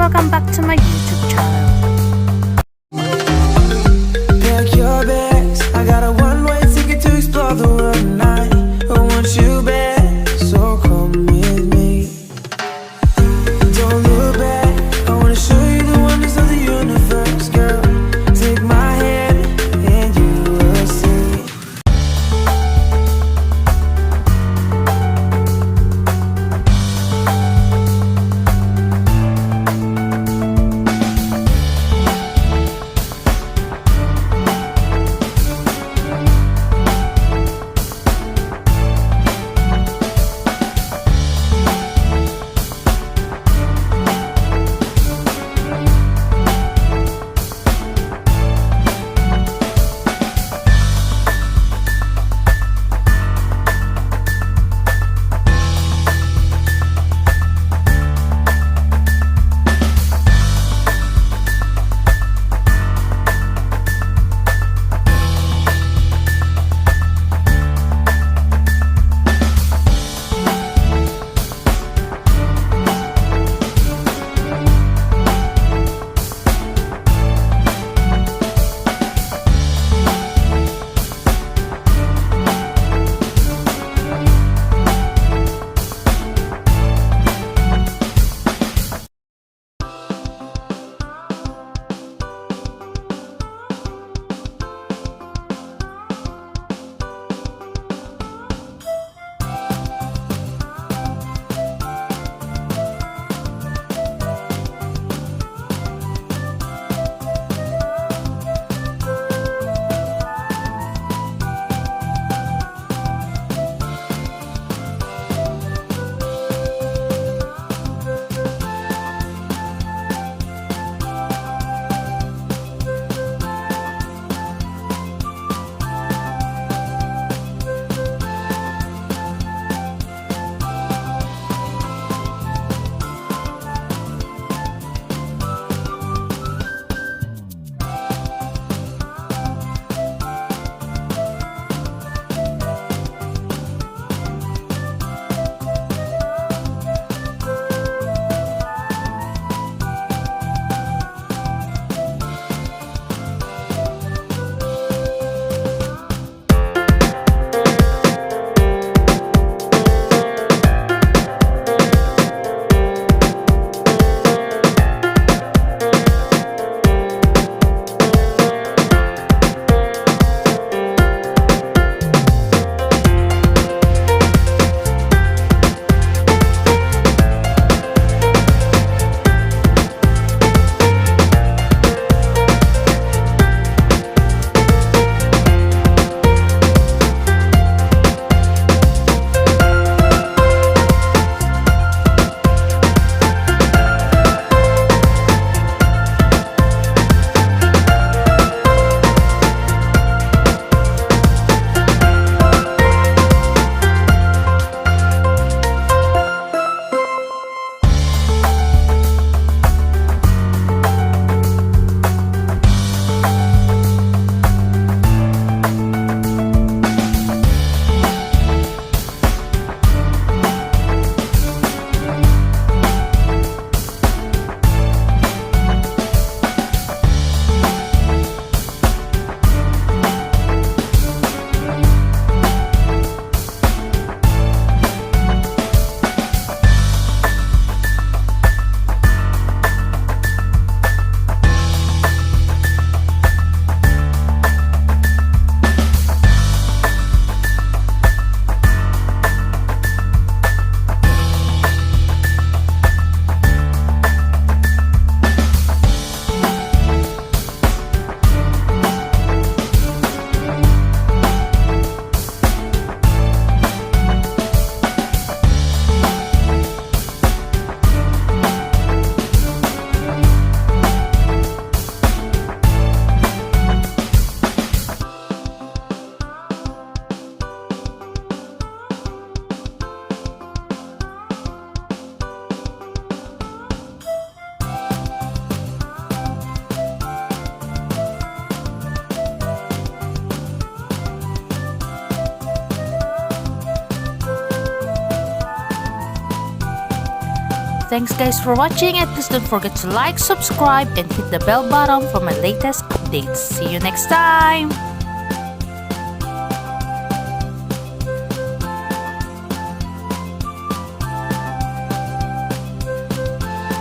welcome back to my YouTube channel. Pack your bags, I got a one-way ticket to explore the world tonight. I want you back, so come with me. Don't look back, I wanna show you the wonders of the universe, girl. Take my hand and you will see. Thanks guys for watching, and please don't forget to like, subscribe, and hit the bell button for my latest updates. See you next time!